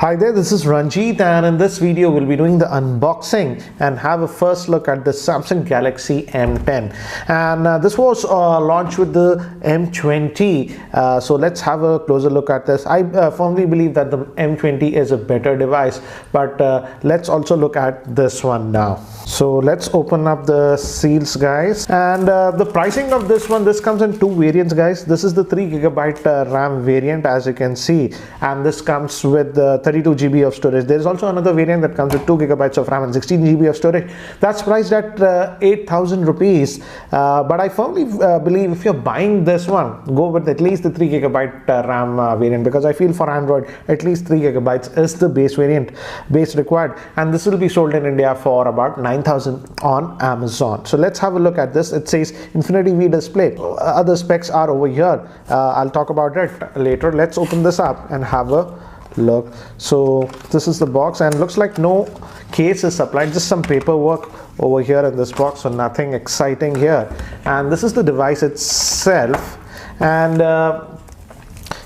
Hi there, this is Ranjit, and in this video we'll be doing the unboxing and have a first look at the Samsung Galaxy M10. And this was launched with the M20, so let's have a closer look at this. I firmly believe that the M20 is a better device, but let's also look at this one now. So let's open up the seals, guys, and the pricing of this one, this comes in two variants, guys. This is the 3GB RAM variant, as you can see, and this comes with 32 GB of storage. There is also another variant that comes with 2 GB of RAM and 16 GB of storage. That's priced at 8,000 rupees. But I firmly believe if you're buying this one, go with at least the 3 GB RAM variant, because I feel for Android at least 3 GB is the base variant, base required, and this will be sold in India for about 9,000 on Amazon. So let's have a look at this. It says Infinity V display. Other specs are over here. I'll talk about it later. Let's open this up and have a look. So this is the box, and looks like no case is supplied, just some paperwork over here in this box, so nothing exciting here. And this is the device itself, and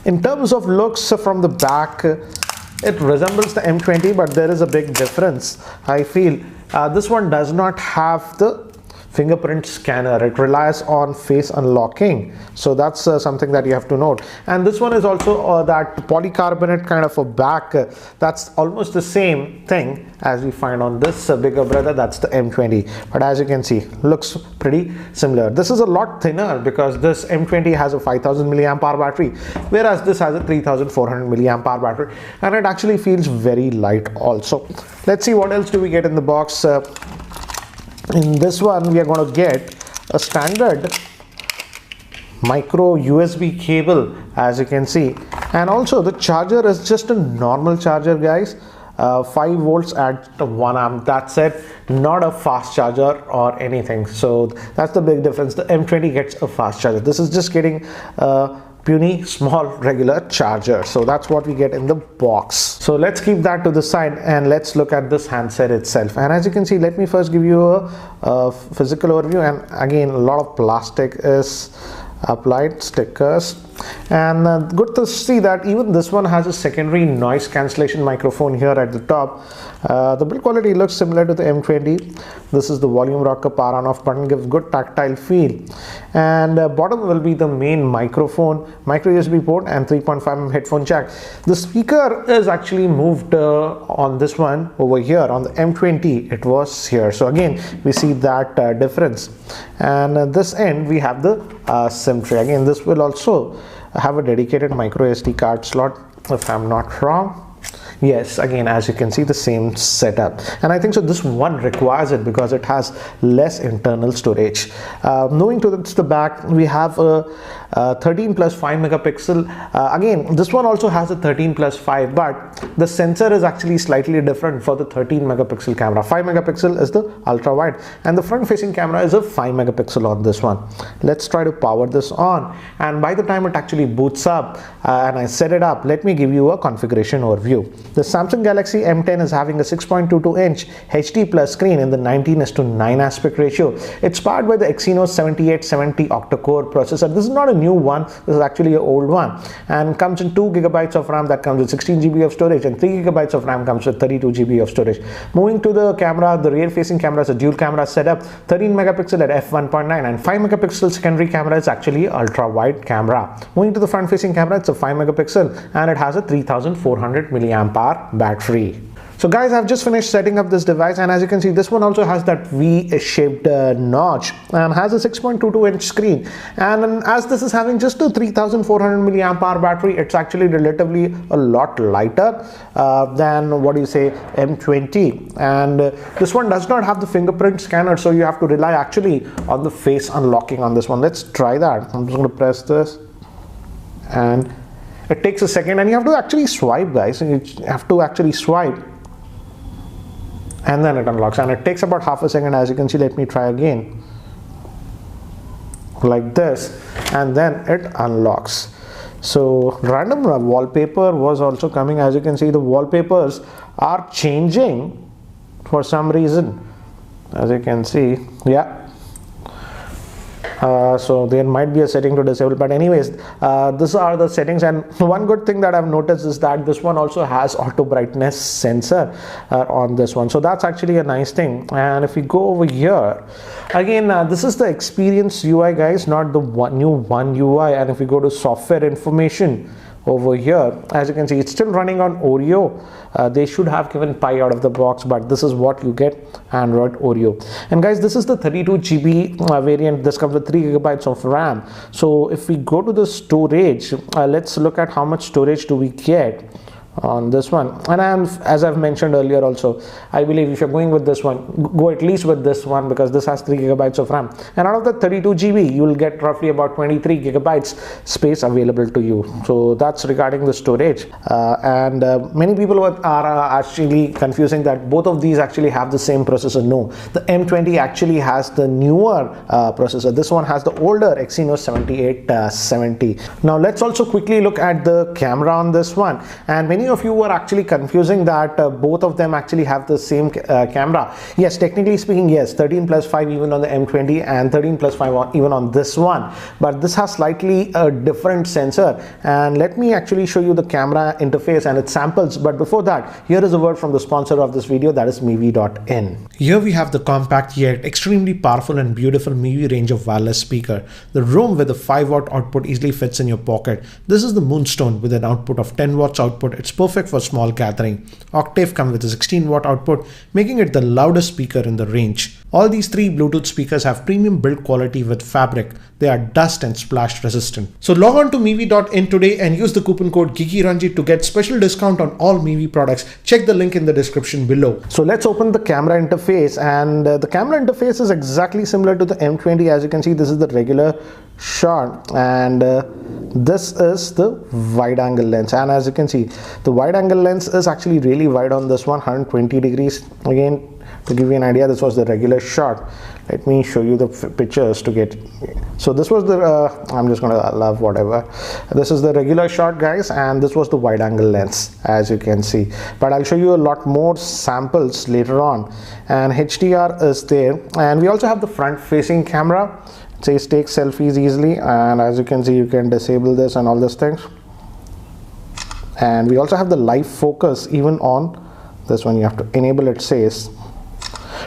in terms of looks from the back, it resembles the M20, but there is a big difference. I feel this one does not have the fingerprint scanner. It relies on face unlocking, so that's something that you have to note. And this one is also that polycarbonate kind of a back. That's almost the same thing as we find on this bigger brother, that's the M20, but as you can see, looks pretty similar. This is a lot thinner because this M20 has a 5000 milliamp hour battery, whereas this has a 3400 milliamp hour battery, and it actually feels very light also. Let's see what else do we get in the box. In this one, we are going to get a standard micro USB cable, as you can see, and also the charger is just a normal charger, guys. 5 volts at 1 amp, that's it, not a fast charger or anything. So that's the big difference. The M20 gets a fast charger. This is just getting puny small regular charger. So that's what we get in the box. So let's keep that to the side and let's look at this handset itself. And as you can see, let me first give you a physical overview. And again, a lot of plastic is applied, stickers, and good to see that even this one has a secondary noise cancellation microphone here at the top. The build quality looks similar to the M20. This is the volume rocker, power on off button, gives good tactile feel, and bottom will be the main microphone, micro USB port, and 3.5mm headphone jack. The speaker is actually moved on this one over here. On the M20 it was here, so again we see that difference. And this end we have the SIM tray. Again, this will also have a dedicated micro SD card slot, if I'm not wrong. Yes, again, as you can see, the same setup, and I think so this one requires it because it has less internal storage. Moving to the back, we have a 13 plus 5 megapixel. Again, this one also has a 13 plus 5, but the sensor is actually slightly different for the 13 megapixel camera. 5 megapixel is the ultra wide, and the front facing camera is a 5 megapixel on this one. Let's try to power this on, and by the time it actually boots up and I set it up, let me give you a configuration overview. The Samsung Galaxy M10 is having a 6.22 inch HD plus screen in the 19:9 aspect ratio. It's powered by the Exynos 7870 octa-core processor. This is not a new one, this is actually an old one, and comes in 2 GB of RAM that comes with 16 GB of storage, and 3 GB of RAM comes with 32 GB of storage. Moving to the camera, the rear facing camera is a dual camera setup, 13 megapixel at f1.9, and 5 megapixel secondary camera is actually ultra wide camera. Moving to the front facing camera, it's a 5 megapixel and it has a 3400 milliamp hour battery. So guys, I've just finished setting up this device, and as you can see, this one also has that V-shaped notch and has a 6.22 inch screen. And as this is having just a 3400 milliamp hour battery, it's actually relatively a lot lighter than what do you say M20. And this one does not have the fingerprint scanner, so you have to rely actually on the face unlocking on this one. Let's try that. I'm just going to press this, and it takes a second, and you have to actually swipe, guys. You have to actually swipe, and then it unlocks, and it takes about half a second. As you can see, let me try again, like this, and then it unlocks. So random wallpaper was also coming. As you can see, the wallpapers are changing for some reason. As you can see, yeah, So there might be a setting to disable, but anyways, these are the settings. And one good thing that I've noticed is that this one also has auto brightness sensor on this one, so that's actually a nice thing. And if we go over here again, this is the experience UI, guys, not the new one UI. And if we go to software information over here, as you can see, it's still running on Oreo. They should have given Pi out of the box, but this is what you get, Android Oreo. And guys, this is the 32 GB variant. This comes with 3 GB of RAM. So if we go to the storage, let's look at how much storage do we get on this one. And as I've mentioned earlier also, I believe if you're going with this one, go at least with this one, because this has 3 GB of RAM, and out of the 32 GB you will get roughly about 23 GB space available to you. So that's regarding the storage. And many people are actually confusing that both of these actually have the same processor. No, the M20 actually has the newer processor. This one has the older Exynos 7870. Now let's also quickly look at the camera on this one. And many of you were actually confusing that both of them actually have the same camera. Yes, technically speaking, yes, 13+5 even on the M20 and 13+5 even on this one, but this has slightly a different sensor. And let me actually show you the camera interface and its samples. But before that, here is a word from the sponsor of this video, that is Mivi.in. Here we have the compact yet extremely powerful and beautiful Mivi range of wireless speaker. The room with a 5-watt output easily fits in your pocket. This is the Moonstone with an output of 10 watts output. It's perfect for small gathering. Octave comes with a 16-watt output, making it the loudest speaker in the range. All these three Bluetooth speakers have premium build quality with fabric. They are dust and splash resistant. So log on to Mivi.in today and use the coupon code GeekyRanjit to get special discount on all Mivi products. Check the link in the description below. So let's open the camera interface, and the camera interface is exactly similar to the M20. As you can see, this is the regular shot, and this is the wide angle lens. And as you can see, the wide angle lens is actually really wide on this one, 120 degrees. Again, to give you an idea, this was the regular shot. Let me show you the pictures to get. So this was the I'm just gonna love whatever. This is the regular shot, guys, and this was the wide angle lens, as you can see. But I'll show you a lot more samples later on. And HDR is there, and we also have the front facing camera. It says take selfies easily, and as you can see, you can disable this and all these things. And we also have the live focus even on this one. You have to enable it, says.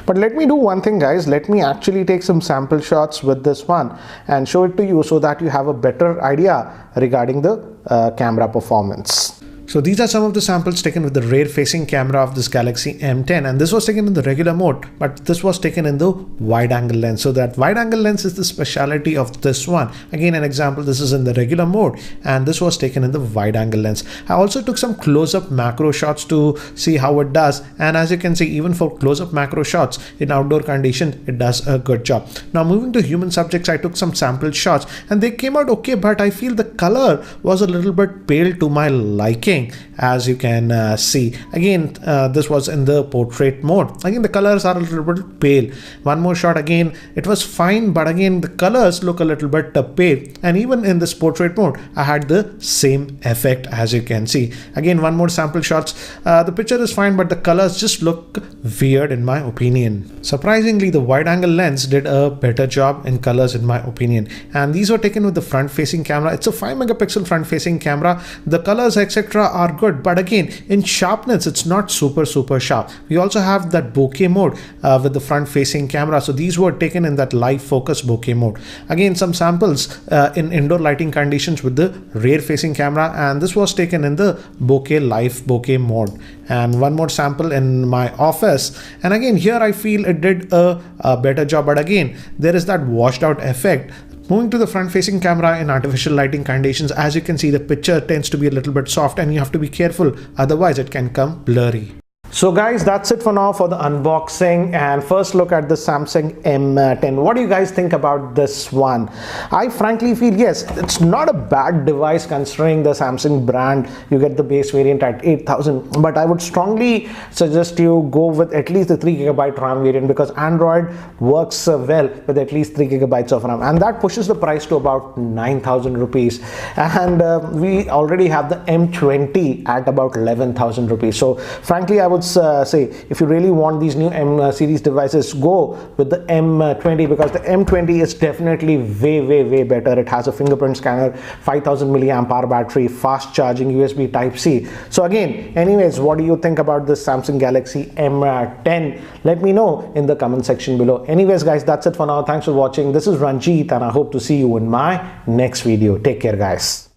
But let me do one thing, guys. Let me actually take some sample shots with this one and show it to you so that you have a better idea regarding the camera performance. So these are some of the samples taken with the rear facing camera of this Galaxy M10, and this was taken in the regular mode, but this was taken in the wide angle lens. So that wide angle lens is the speciality of this one. Again, an example, this is in the regular mode and this was taken in the wide angle lens. I also took some close-up macro shots to see how it does, and as you can see, even for close-up macro shots in outdoor condition, it does a good job. Now moving to human subjects, I took some sample shots and they came out okay, but I feel the color was a little bit pale to my liking. As you can see, again, this was in the portrait mode. Again, the colors are a little bit pale. One more shot, again, it was fine, but again, the colors look a little bit pale. And even in this portrait mode, I had the same effect, as you can see. Again, one more sample shots. The picture is fine, but the colors just look weird in my opinion. Surprisingly, the wide angle lens did a better job in colors in my opinion. And these were taken with the front facing camera. It's a 5 megapixel front facing camera. The colors, etc., are good, but again, in sharpness, it's not super sharp. We also have that bokeh mode with the front facing camera. So these were taken in that live focus bokeh mode. Again, some samples in indoor lighting conditions with the rear facing camera, and this was taken in the bokeh live bokeh mode. And one more sample in my office, and again, here I feel it did a better job, but again, there is that washed out effect. Moving to the front facing camera in artificial lighting conditions, as you can see, the picture tends to be a little bit soft and you have to be careful, otherwise it can come blurry. So guys, that's it for now for the unboxing and first look at the Samsung M10. What do you guys think about this one? I frankly feel, yes, it's not a bad device considering the Samsung brand. You get the base variant at 8,000, but I would strongly suggest you go with at least the 3 GB RAM variant, because Android works well with at least 3 GB of RAM, and that pushes the price to about 9,000 rupees. And we already have the M20 at about 11,000 rupees. So frankly, I would else say. If you really want these new M series devices, go with the M20, because the M20 is definitely way better. It has a fingerprint scanner, 5000 milliamp hour battery, fast charging, USB type C. So again, anyways, what do you think about this Samsung Galaxy M10? Let me know in the comment section below. Anyways guys, that's it for now. Thanks for watching. This is Ranjit and I hope to see you in my next video. Take care guys.